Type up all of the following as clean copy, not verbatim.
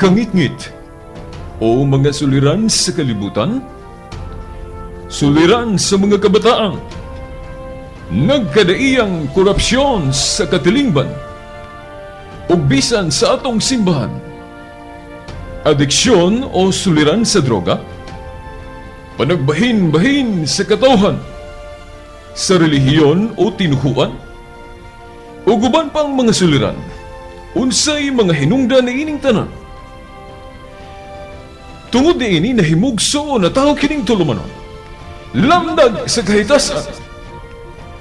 kangit-ngit o mga suliran sa kalibutan, suliran sa mga kabataan, nagkadaiyang korupsyon sa katilingban, o bisan sa atong simbahan, adiksyon o suliran sa droga, panagbahin-bahin sa katawhan, sa relihiyon o tinuhuan, o guban pang mga suliran, unsay mga hinungdan na ining tanan. Tungod ni ini nahimugso na tao kining tulumanon, lamdag sa kahitasan,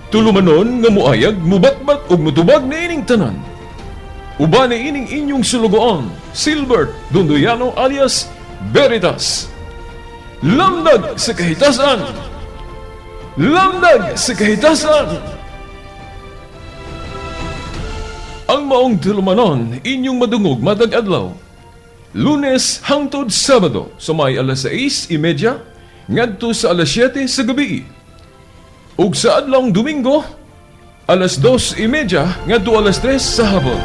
tulumanon nga muayag, mubatbat o mutubag na ining tanan. Uba na ining inyong sulugoon, Silbert Dondoyano alias Veritas. Lamdag sa kahitasan! Lamdag sa kahitasan! Ang maong tulumanon, inyong madungog matag adlaw, Lunes hangtod Sabado, sa may alas 6:30 ngadto sa alas 7 sa gabi. Ug sa adlawng Domingo, alas 2:30 ngadto alas 3 sa hapon.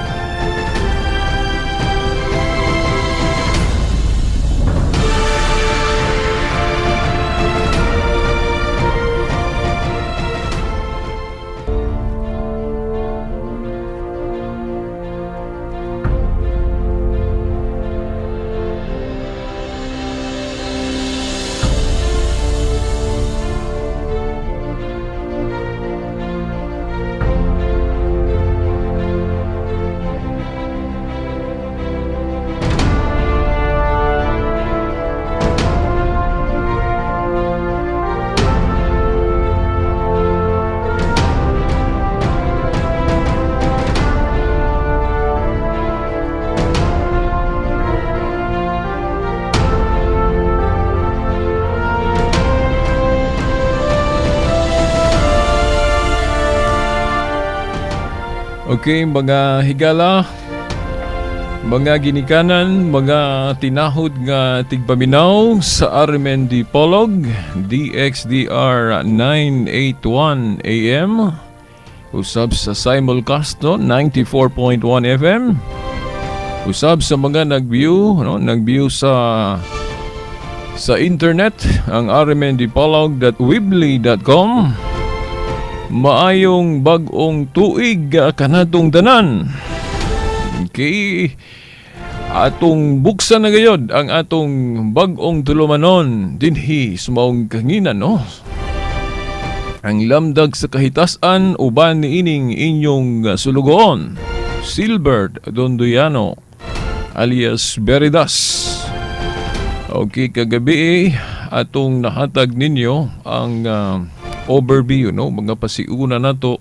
Okay, mga higala, mga ginikanan, mga tinahod nga tigpaminaw sa RMN Dipolog, DXDR 981 AM, usab sa simulcast no, 94.1 FM, usab sa mga nag-view sa internet, ang rmndipolog.weebly.com. Maayong bagong tuig kanatong tanan. Okay. Atong buksan na gayod ang atong bagong tulumanon dinhi sumaong kanginan no. Ang lamdag sa kahitasan uban ni ining inyong sulugoon, Silbert Dondoyano alias Veritas. Okay, kagabi atong nahatag ninyo ang overview no, mga pasiuna nato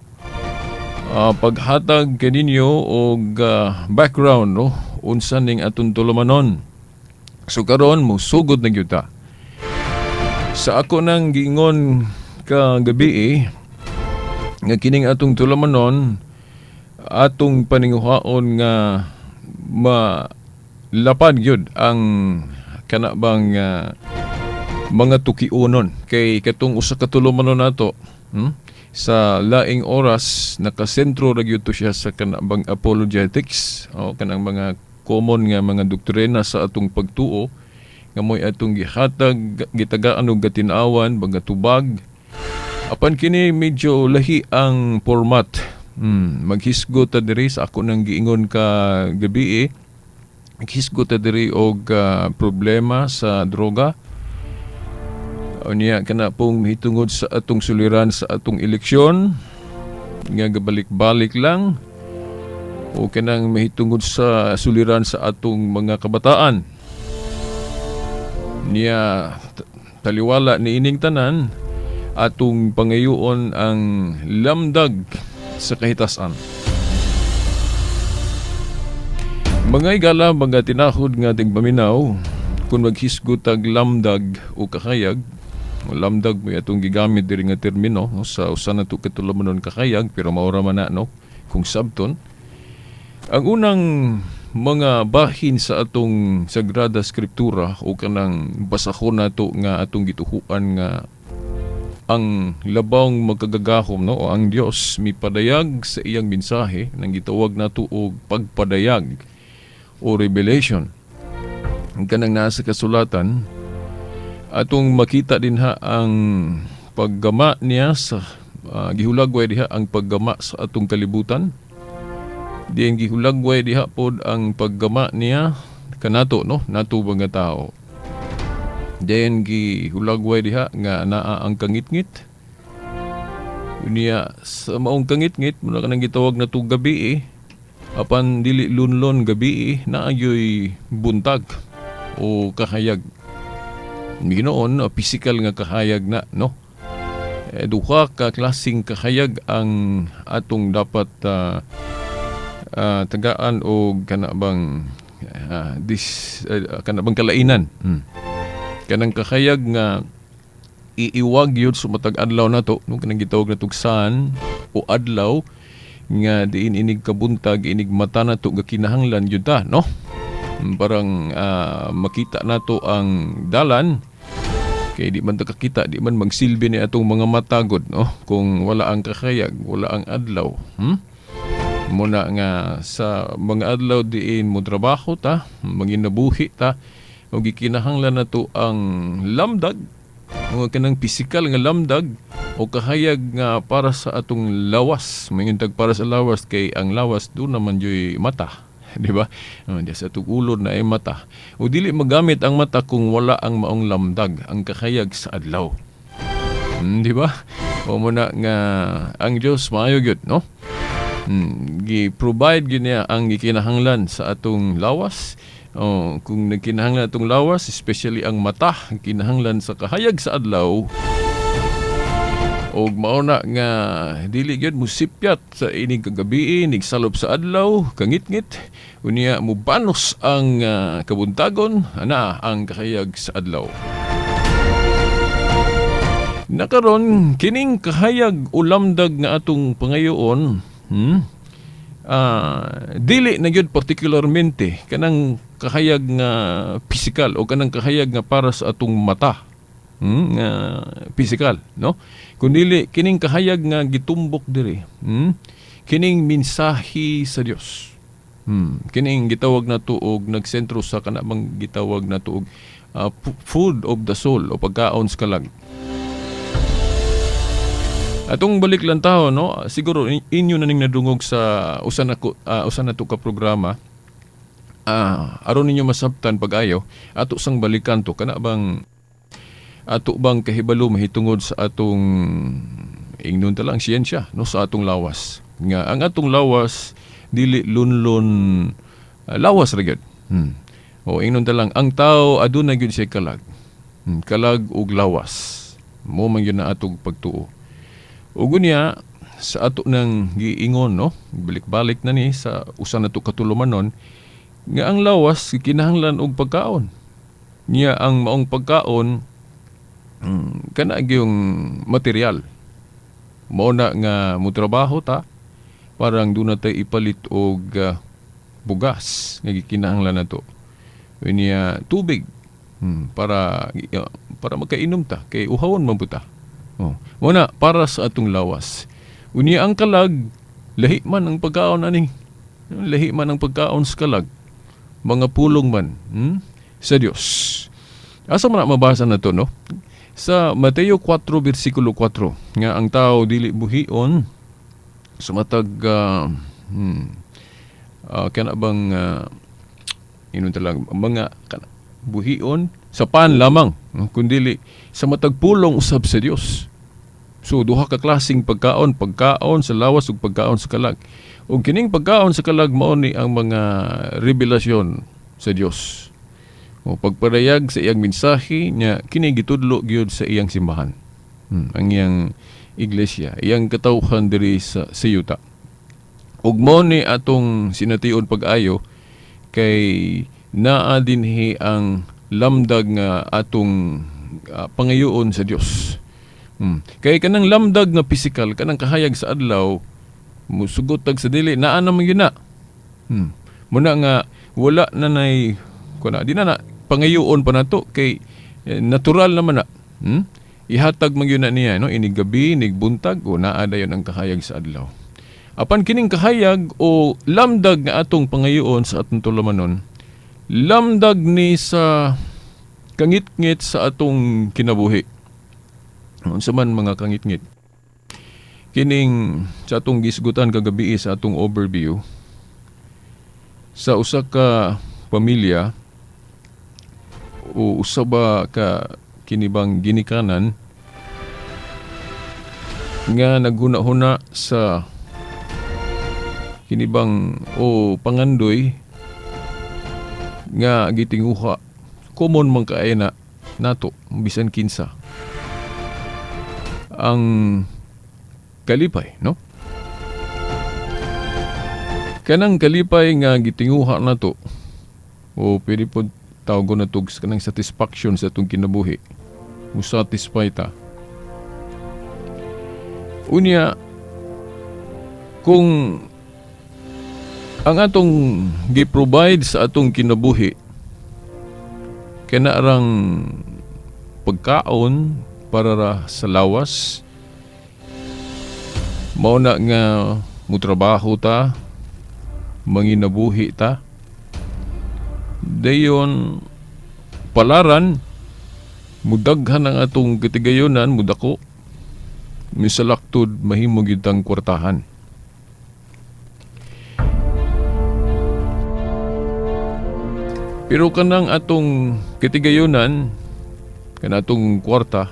paghatag kaninyo og background no, unsa ning atong tulumanon. So karon mo sugod na gyud ta. Sa ako nang giingon kagabi nga kining atong tulumanon atong paninguhaon nga malapad gyud ang kanabang mga tukiunon kay katong usa ka tulumanon nato sa laing oras nakasentro ra gyud to siya sa kanabang apologetics o kanang mga common nga mga doktrina sa atong pagtuo nga moy atong gihatag gitagaan og katinawan mga tubag apan kini medyo lahi ang format. Maghisgot ta diri sa ako nang giingon ka gabi maghisgot ta diri og problema sa droga. Unya kana pong hitungod sa atong suliran sa atong eleksyon nga gabalik-balik lang o kanang mahitungod sa suliran sa atong mga kabataan. Niya taliwala ni ining tanan atong pangayoon ang lamdag sa kahitasan. Mga igala, mga tinahod nga tigpaminaw kung maghisgot tag lamdag o kakayag. Lamdag mo atong gigamit diri nga termino no, sa usa na to katulumanon kakayag pero maura man na no kung sabton. Ang unang mga bahin sa atong Sagrada Skriptura o kanang basahon nato nga atong gituhuan nga ang labawng magkagagahom no o ang Dios mipadayag sa iyang mensahe nang gitawag nato og pagpadayag o revelation. kanang nasa kasulatan atong makita din ha ang paggama niya sa gihulagway diha ang paggama sa atong kalibutan. Diyan gihulagway diha pod ang paggama niya kanato no nato mga tao. Diyan gihulagway diha nga naa ang kangitngit. Unya sa maong kangitngit muna kanang gitawag na to gabi apan dili lunlon gabi naayoy buntag o kahayag. Ginoon physical nga kahayag na no. Duha ka klaseng kahayag ang atong dapat tagaan o kanabang kanabang kalainan. Kanang kahayag nga iiwag yun sa matag adlaw na to nung kanang gitawag na tugsan o adlaw nga diin inig kabuntag inig mata na to gakinahanglan yun ta no. Parang makita nato ang dalan kay di man ta kakita di man magsilbi ni atong mga matagod no kung wala ang kakayag wala ang adlaw muna nga sa mga adlaw diin mo trabaho ta manginabuhi ta ug gikinahanglan nato ang lamdag o kanang pisikal nga lamdag o kahayag nga para sa atong lawas mangintag para sa lawas kay ang lawas do naman joy mata. Di ba? Di sa tugulod na ay mata. O dili magamit ang mata kung wala ang maong lamdag, ang kakayag sa adlaw. Di ba? O muna nga ang Dios maayo gyud, no? Gi-provide gyud niya ang gikinahanglan sa atong lawas. O kung nagkinahanglan atong lawas, especially ang mata, kinahanglan sa kahayag sa adlaw. Og mauna nga dili gyud musipyat sa ining kagabi inig salop sa adlaw kangitngit unya mubanos ang kabuntagon ana ang kahayag sa adlaw. Nakaron kining kahayag ulamdag nga atong pangayoon dili na gyud partikularmente kanang kahayag nga pisikal o kanang kahayag nga para sa atong mata. Physical, no? Kundi kining kahayag nga gitumbok diri. Kining mensahe sa Dios. Kining gitawag na tuog nagsentro sa kanabang gitawag na tuog food of the soul o pagkaon sa kalag. Atong balik lang taho no, siguro inyo na ning nadungog sa usa na to ka programa. Aron ninyo masabtan pag-ayo ato sang balikan to kana bang ato bang kahibalo mahitungod sa atong ingnon ta lang siyensya no sa atong lawas nga ang atong lawas dili lunlon lawas ra gyud o ingnon ta lang ang tao aduna gyud siya kalag kalag ug lawas mo man gyud na atong pagtuo ug unya sa ato nang giingon no balik-balik na ni sa usa na to katulumanon nga ang lawas kinahanglan og pagkaon niya ang maong pagkaon kana yung material mao na nga mutrabaho ta parang doon na tayo ipalit og bugas nga gikinahanglan nato unya tubig para makainom ta kay uhawon man buta mao na para sa atong lawas unya ang kalag lahi man ang pagkaon aning lahi man ang pagkaon sa kalag mga pulong man sa Dios asa man mabasa na to no sa Mateo 4 versikulo 4 nga ang tao dili buhion sa matag kana bang inon talang mga buhion sa pan lamang kundi sa matag pulong usab sa Dios. So duha ka klaseng pagkaon sa lawas ug pagkaon sa kalag. Ug kining pagkaon sa kalag mao ni ang mga revelasyon sa Dios. O pagparayag sa iyang mensahe niya kini gitudlo gyud sa iyang simbahan. Ang iyang iglesia, iyang katawhan diri sa yuta. Ug mao ni atong sination pag-ayo kay naa dinhi ang lamdag nga atong pangayoon sa Dios. Kay kanang lamdag nga pisikal kanang kahayag sa adlaw musugot tag sa dili naa naman gyud na. Muna nga wala na nay kuna di na pangayoon pa nato kay natural naman na. Ihatag man yun na niya no inig gabi inig buntag o naa dayon ang kahayag sa adlaw. Apan kining kahayag o lamdag nga atong pangayoon sa atong tulumanon lamdag ni sa kangit-ngit sa atong kinabuhi. Unsa man mga kangit-ngit? Kining sa atong gisgutan kagabi sa atong overview, sa usa ka pamilya o usa ba ka kinibang ginikanan nga naghuna-huna sa kinibang o pangandoy nga gitinguha, common man kaay na nato bisan kinsa ang kalipay, no? Kanang kalipay nga gitinguha nato o pwede po tawgon na to kanang satisfaction sa atong kinabuhi, musatisfy ta. Unya, kung ang atong gi-provide sa atong kinabuhi kanarang pagkaon para ra sa lawas, mao na nga mutrabaho ta, manginabuhi ta, dayon palaran mudaghan ang atong katigayonan, mudako misalaktod mahimo gyud tang kwartahan. Pero kanang atong katigayonan, kanatong kwarta,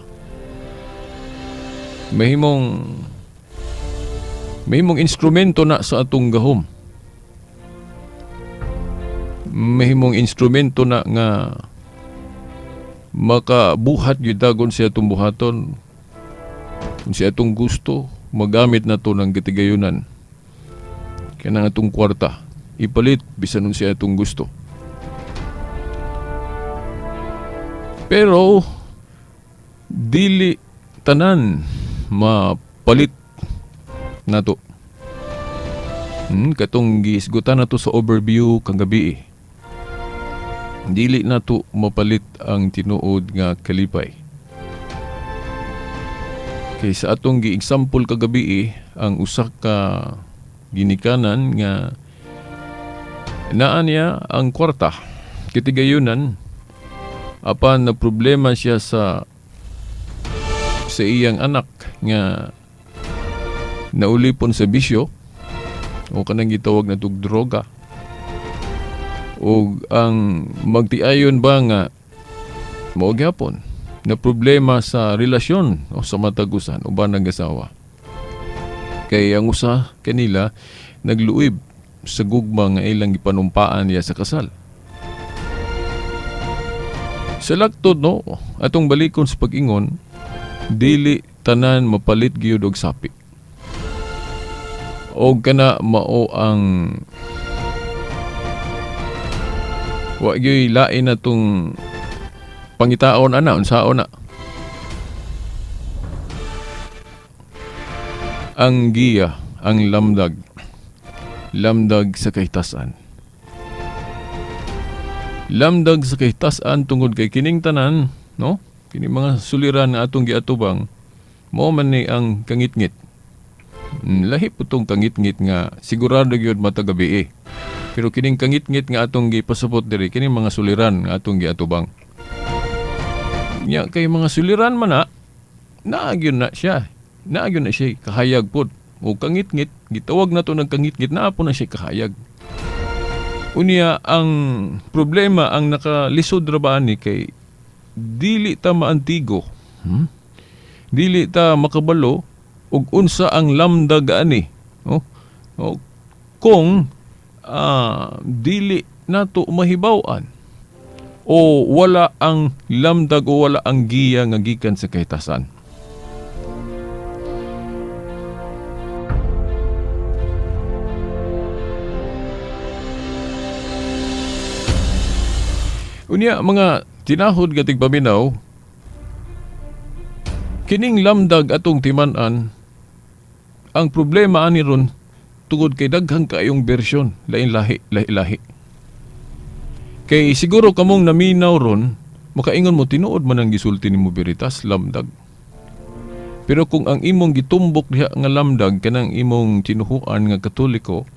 mahimong instrumento na sa atong gahom. Mahimong instrumento na nga makabuhat gyud dagon sa atong buhaton. Kung sa atong gusto, magamit na to ng katigayonan. Kanang atong kwarta, ipalit bisan sa atong gusto. Pero dili tanan mapalit nato. Katong gisgutan nato sa overview kang gabi. Dili nato mapalit ang tinuod nga kalipay. Kay sa atong gi-example kagabi, ang usa ka ginikanan nga naa niya ang kwarta, katigayonan, apan na problema siya sa iyang anak nga naulipon sa bisyo o kanang gitawag na tug droga, o ang magtiayon ba nga mao gyapon na problema sa relasyon o sa matagusan o ba nag-asawa. Kay ang usa kanila nagluib sa gugma nga ilang gipanumpaan niya sa kasal. Sa laktod, no, atong balikon sa pag-ingon, dili tanan mapalit gyud og sapi. Og kana mao ang wa gyud lain natong pangitaon ana unsaon na ang giya, ang lamdag sa kahitasan. Lamdag sa kahitasan tungod kay kining tanan, no? Kini mga suliran nga atong giatubang, mao man ni ang kangit-ngit. Lahi po tong kangit-ngit nga sigurado gyud matagabi. Pero kining kangit-ngit nga atong gipasupot diri, kining mga suliran nga atong giatubang. Nya kay mga suliran man na, naagyon na siya. Naagyon na siya kahayag pod. O kangit-ngit, gitawag na to ng kangit-ngit, naapo na siya kahayag. Unya ang problema ang nakalisod ra ba ani kay dili ta maantigo. Dili ta makabalo og unsa ang lamdag ani. Kung dili nato mahibaw-an o wala ang lamdag o wala ang giya nga gikan sa kahitasan. Unya mga tinahod gatig paminaw, kining lamdag atong timan-an, ang problema ani ron tungod kay daghang kaayong bersyon, lahi-lahi. Kay siguro kamong naminaw ron, makaingon mo tinuod man ang gisulti nimo Veritas, lamdag. Pero kung ang imong gitumbok diha nga lamdag kanang imong tinuhuan nga Katoliko,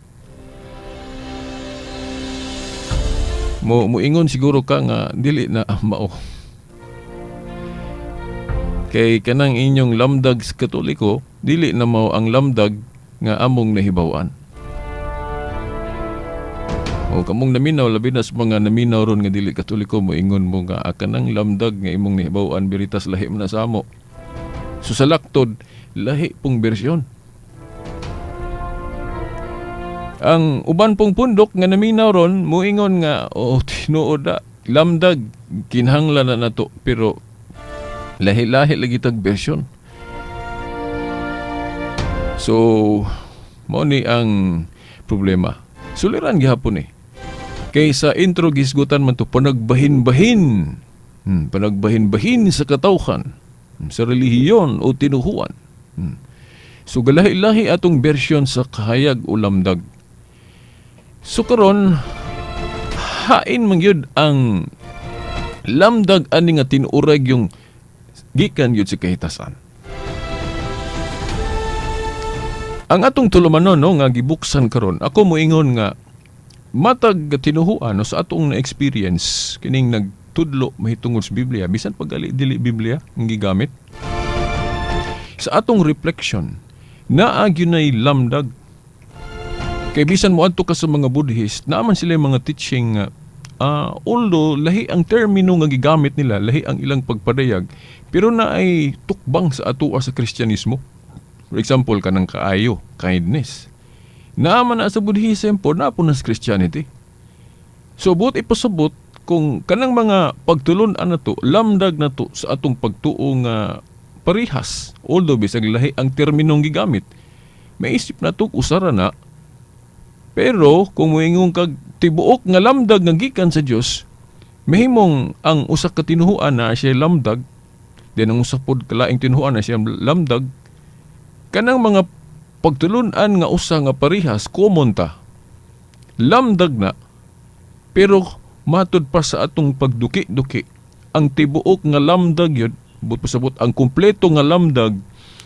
Muingon siguro ka nga dili na mao. Kay kanang inyong lamdag sa Katoliko, dili na mao ang lamdag nga among nahibawan. O kamong naminaw, labi na sa mga naminaw ron nga dili Katoliko, moingon mo nga kanang lamdag nga imong nahibawan biritas lahi man na sa amo. So sa laktod, lahi pong bersyon. Ang uban pong pundok nga naminaw ron, moingon nga, tinuod na, lamdag, kinahanglan na nato, pero lahi-lahi lagi tag bersyon. So, mo ni ang problema. Suliran gihapon Kay sa intro gisgutan man to panagbahin-bahin. Panagbahin-bahin sa katawhan, sa relihiyon o tinuhuan. So galahi-lahi atong bersyon sa kahayag o lamdag. So karon hain man gyud ang lamdag ani nga tinurag yung gikan gyud sa kahitasan. Ang atong tulumanon nga gibuksan karon, ako moingon nga matag tinuhuan sa atong na-experience kining nagtudlo mahitungod sa Biblia bisan pag dili Biblia ang gigamit. Sa atong reflection, naa gyunay lamdag. Kay bisan mo adto ka sa mga Buddhist, naaman sila yung mga teaching nga although lahi ang termino nga gigamit nila, lahi ang ilang pagpadayag, pero na ay tukbang sa atua sa Kristyanismo. For example, kanang kaayo, kindness. Naaman na sa Buddhism po, naapon na sa Christianity. So, buot ipasabot kung kanang mga pagtulon-an na to, lamdag na to sa atong pagtuong parihas, although bisag lahi ang terminong gigamit, may isip na to usara na. Pero kung moingon kag tibuok nga lamdag nga gikan sa Dios, mahimong ang usa ka tinuhuan na siya lamdag, then ang usa pod kalaing tinuhuan na siya lamdag, kanang mga pagtulun-an nga usa nga parihas common ta. Lamdag na, pero matud pa sa atong pagduki-duki, ang tibuok nga lamdag yun, but pasabot ang kumpleto nga lamdag,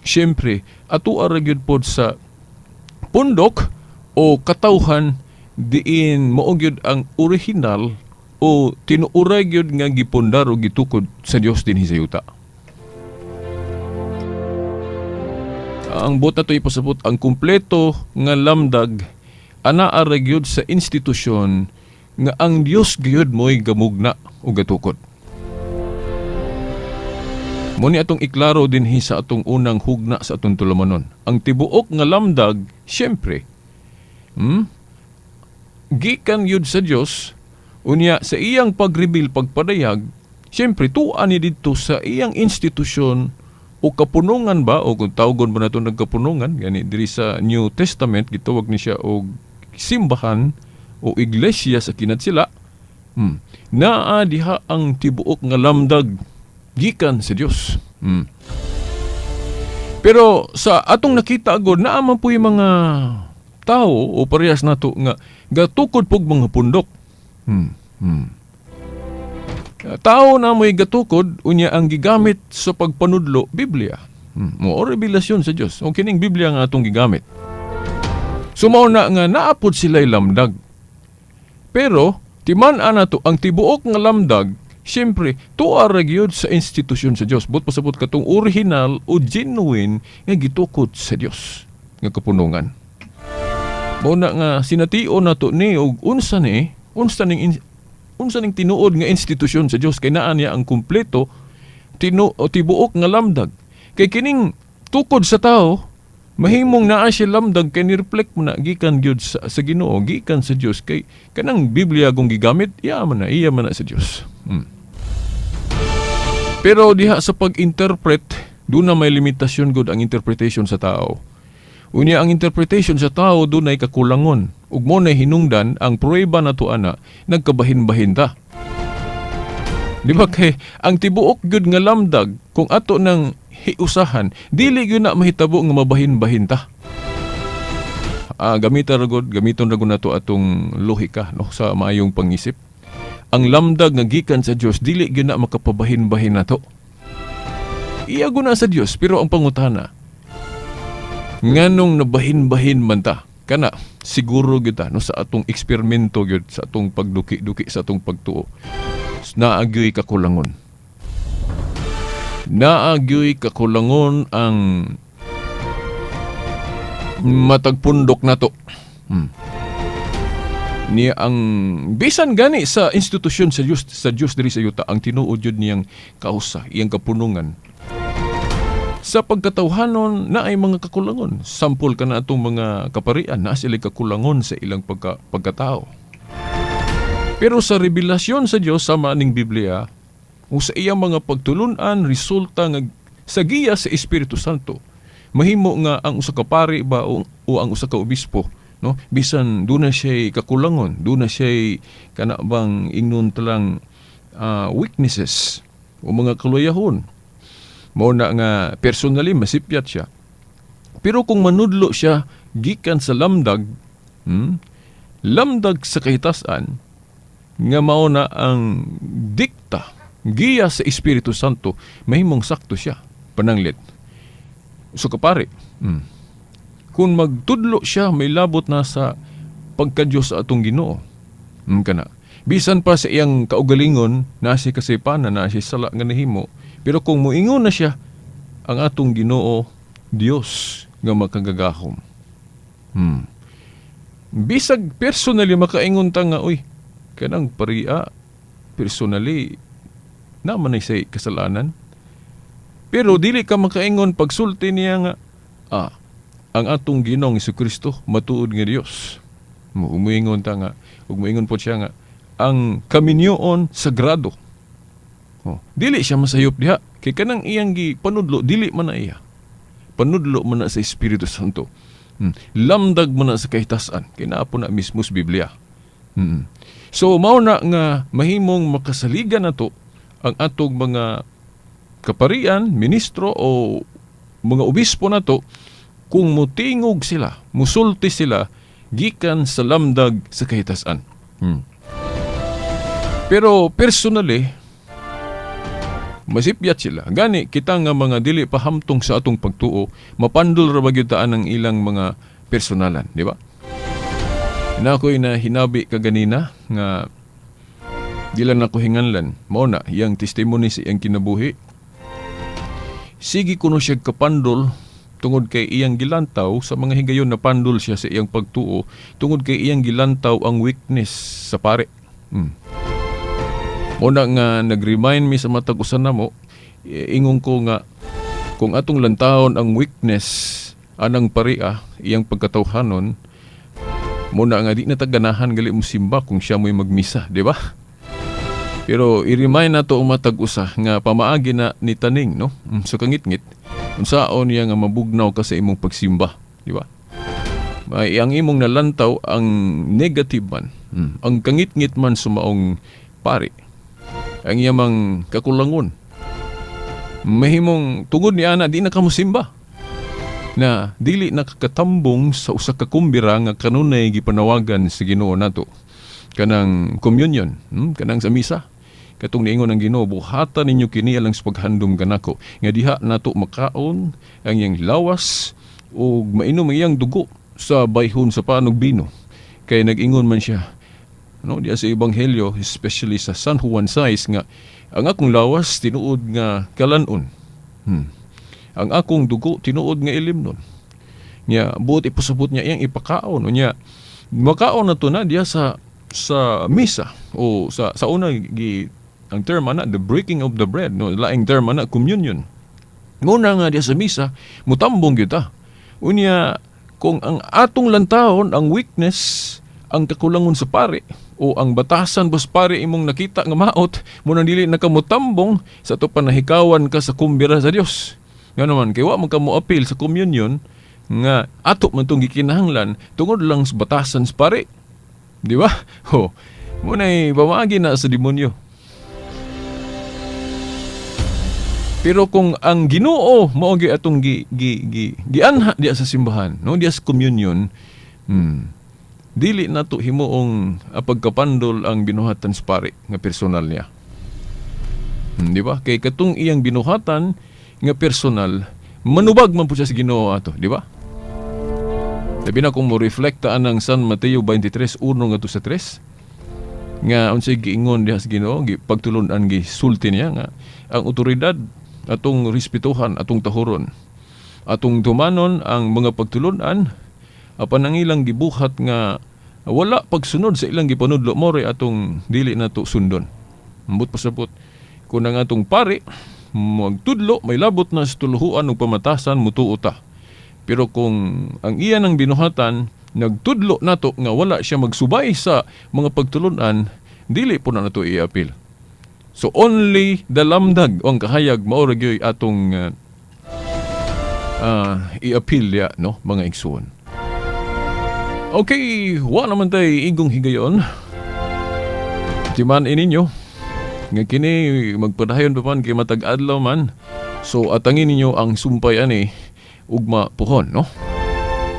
syempre, ato aragyod pod sa pundok o katawhan diin maogyod ang original o tinuuray gyud nga gipundar o gitukod sa Dios dinhi sa yuta. Ang buta to ipasabot ang kumpleto nga lamdag anaa ra gyud sa institusyon nga ang Dios gyud mo'y gamugna o gatukod. Muni atong iklaro dinhi sa atong unang hugna sa atong tulumanon. Ang tibuok nga lamdag, syempre, gikan yun sa Diyos, unya sa iyang pag-reveal, pagpadayag, syempre, tuan ni dito sa iyang institusyon o kapunungan ba, o kung tawagon ba na ito nagkapunungan, gani, diri sa New Testament, gitawag ni siya o simbahan o iglesia sa kinat sila, naa diha ang tibuok nga lamdag, gikan sa Diyos. Pero sa atong nakita agod, naaman po yung mga tao o parehas nato nga gatukod pog mga pundok. Tao na mo'y gatukod unya ang gigamit sa pagpanudlo Biblia. O revelasyon sa Dios. O kining Biblia nga atong gigamit. Sumaw na nga naapod sila'y lamdag. Pero timan-an nato ang tibuok nga lamdag, siyempre tuwa ra gyud sa institusyon sa Dios. But pasabot katong original o genuine nga gitukod sa Dios nga kapunungan. Mao na nga sination nato ni og unsa ning tinuod nga institusyon sa Dios kay naa niya ang kumpleto tibuok nga lamdag. Kay kining tukod sa tao mahimong naa siya lamdag kay ni-reflect mo na gikan gyud sa Ginoo, gikan sa Dios kay kanang Biblia kung gigamit iya man na sa Dios. Pero diha sa pag-interpret doon na may limitasyon gud ang interpretation sa tao. Unya ang interpretation sa tao doon ay kakulangon. Ug mo na hinungdan ang pruweba na to ana, nagkabahin-bahin ta. Di ba kay ang tibuok gyud nga lamdag kung ato nang hiusahan, dili gyud na mahitabo nga mabahin-bahin ta. Gamiton ra gud nato atong lohika no sa maayong pangisip. Ang lamdag nga gikan sa Dios dili gyud na makapabahin-bahin nato. Iya guna sa Dios pero ang pangutana nganong nabahin-bahin man ta kana siguro kita no sa atong eksperimento gyud sa atong pagduki-duki sa atong pagtuo. Naagyoy kakulangon. Naagyoy kakulangon ang matagpundok nato. Niya ang bisan gani sa institusyon sa Dios diri sa yuta ang tinuod yun niyang kausa, iyang kapunungan. Sa pagkatawhanon na ay mga kakulangon. Sampol ka na atong mga kaparian na sila kakulangon sa ilang pagkatao. Pero sa revelasyon sa Dios sa maning Biblia, o sa iyang mga pagtulunan resulta nga sa giya sa Espiritu Santo, mahimo nga ang usa ka pari ba o ang usa ka obispo, no, bisan doon na siya kakulangon, doon na siya kana bang ingnon talang weaknesses o mga kaluyahon, mao na nga personally masipyat siya. Pero kung manudlo siya gikan sa lamdag, lamdag sa kahitasan nga mao na ang dikta giya sa Espiritu Santo, mahimong sakto siya pananglit. So kapare, kung magtudlo siya, may labot na sa pagka-Diyos sa atong Ginoo. Kana. Bisan pa sa iyang kaugalingon, na siya kasipanan, na siya sala nga nahimo. Pero kung muingon na siya, ang atong Ginoo, Diyos nga makagagahom. Bisag personally makaingon ta nga, uy, kanang paria, personally, naman ay say kasalanan. Pero dili ka makaingon pagsulti niya nga, ang atong Ginoong Jesucristo matuod nga Dios. Umuingon ta nga, ug muingon po siya nga, ang kaminyoon sagrado. Dili siya masayop diha. Kay kanang iyang panudlo, dili man na iya. Panudlo man na sa Espiritu Santo. Lamdag man na sa kahitasan. Kay naa po na mismo sa Biblia. So, mao na nga mahimong makasaligan na to ang atong mga kaparian, ministro o mga obispo na to kung mutingog sila, musulti sila gikan sa lamdag sa kahitasan. Pero personally, masipyat sila. Gani, kita nga mga dili pahamtong sa atong pagtuo, mapandol ra bagyutaan ang ilang mga personalan, di ba? Na ako'y na hinabi kaganina nga dila na ko hinganlan. Mao na, iyang testimony sa iyang kinabuhi. Sige kuno siya kapandol tungod kay iyang gilantaw sa mga higayon na pandol siya sa iyang pagtuo tungod kay iyang gilantaw ang weakness sa pare. Muna nga nag-remind me sa matag usan namo, ingon ko nga kung atong lantahon ang weakness anang paria iyang pagkatawhanon, muna nga di na taganahan gali mo simba kung siya mo'y magmisa, di ba? Pero i-remind nato ang matag-usa nga pamaagi na ni taning, no? So kangit-ngit, unsaon niya nga mabugnaw ka sa imong pagsimba, di ba? Ang imong nalantaw ang negative man, ang kangit-ngit man sumaong pari, ang iyamang kakulangon. Mahimong tungod ni ana di na ka mosimba. Na dili nakakatambong sa usa ka kumbira nga kanunay gipanawagan sa Ginoo nato. Kanang communion, kanang sa misa. Katong niingon ang Ginoo, buhatan ninyo kini alang sa paghandom kanako nga diha nato makaon ang iyang lawas o mainom ang iyang dugo sa bayhon sa panog bino. Kay nag-ingon man siya, no, diya sa ebanghelyo, especially sa San Juan 6 nga ang akong lawas tinuod nga kalanon. Ang akong dugo tinuod nga ilimnon. Nya buot ipasabot niya iyang ipakaon unya. Makaon na to na diya sa misa o sa una ang term ana the breaking of the bread, no, laing term ana communion. Nguna nga diya sa misa mutambong kita. Unya kung ang atong lantahon ang weakness, ang kakulangon sa pare o ang batasan bas pare imong nakita nga maot mo nang dili nakamutambong sa to panahikawan ka sa kumbira sa Dios. Nga naman kay wa man ka mo appeal sa communion nga ato man tong gikinahanglan tungod lang sa batasan sa pare. Di ba? Mo nay bawagi na sa demonyo. Pero kung ang Ginoo mao gi atong gianha diya sa simbahan, no, diya sa communion, dili nato himuong pagkapandol ang binuhatan sa pare nga personal niya. Di ba? Kay katong iyang binuhatan nga personal, manubag man po siya sa Ginoo ato, di ba? Labi na kung mo reflectaan ng San Mateo 23:1 ngadto sa 3 nga unsay giingon diha sa Ginoo, pagtulunan gi sulti niya nga ang otoridad atong respetuhan, atong tahuron, atong tumanon ang mga pagtulunan apan ang ilang gibuhat nga wala pagsunod sa ilang gipanudlo more atong dili nato sundon. Ambot pasabot kun ang atong pari magtudlo may labot na sa tuluhuan ug pamatasan mutuo ta. Pero kung ang iyan ang binuhatan nagtudlo nato nga wala siya magsubay sa mga pagtulunan, dili po na nato i-appeal. So only the lamdag o ang kahayag mao ra gyud atong i-appeal ya, no, mga igsoon. Okay, wa naman tay igong higayon. Timan ininyo nga kini magpadayon pa man kay matag adlaw man. So atangin ninyo ang sumpay ani ugma puhon, no?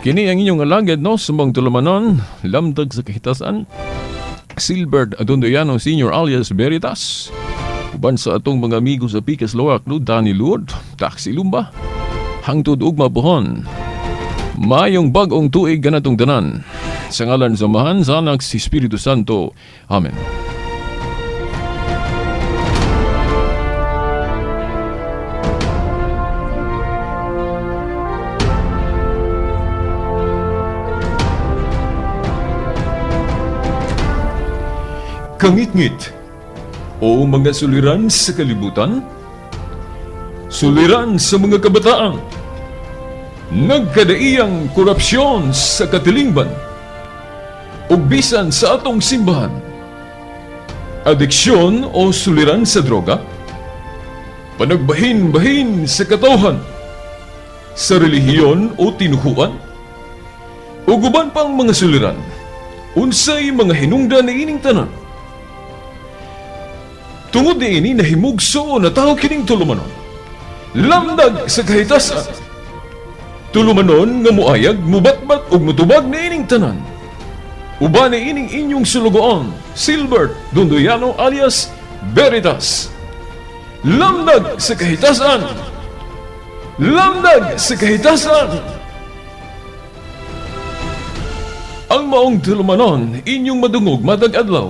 Kini ang inyong alagad, no, sumbang tulumanon, lamdag sa kahitasan, Silbert Adondoyano Sr. alias Veritas, uban sa atong mga amigo sa Picas Loak, no, Danny Lord, Taxi Lumba, hangtod ugma puhon. Mayong bagong tuig ganatong tanan, sa ngalan sa Amahan, sa Anak, si Espiritu Santo. Amen. Kangit-ngit o mga suliran sa kalibutan, suliran sa mga kabataan, nagkadaiyang korupsyon sa katilingban, o bisan sa atong simbahan, adiksyon o suliran sa droga, panagbahin-bahin sa katawhan, sa relihiyon o tinuhuan, o guban pang mga suliran, unsay mga hinungdan na ining tanan. Tungod ni ini nahimugso na tao kining tulumanon, lamdag sa kahitasan, tulumanon nga muayag, mubatbat ug mutubag na ining tanan. Uban na ining inyong sulugoon, Silbert Dondoyano alias Veritas. Lamdag sa kahitasan! Lamdag sa kahitasan! Ang maong tulumanon, inyong madungog matag adlaw,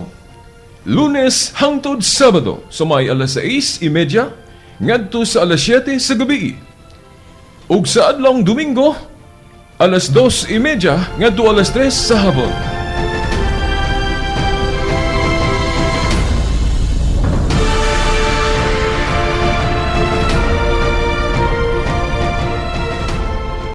Lunes hangtod Sabado sa may alas 6:30 ngadto sa alas 7 sa gabi. Ug sa adlawng Domingo alas 2:30 ngadto alas 3 sa hapon.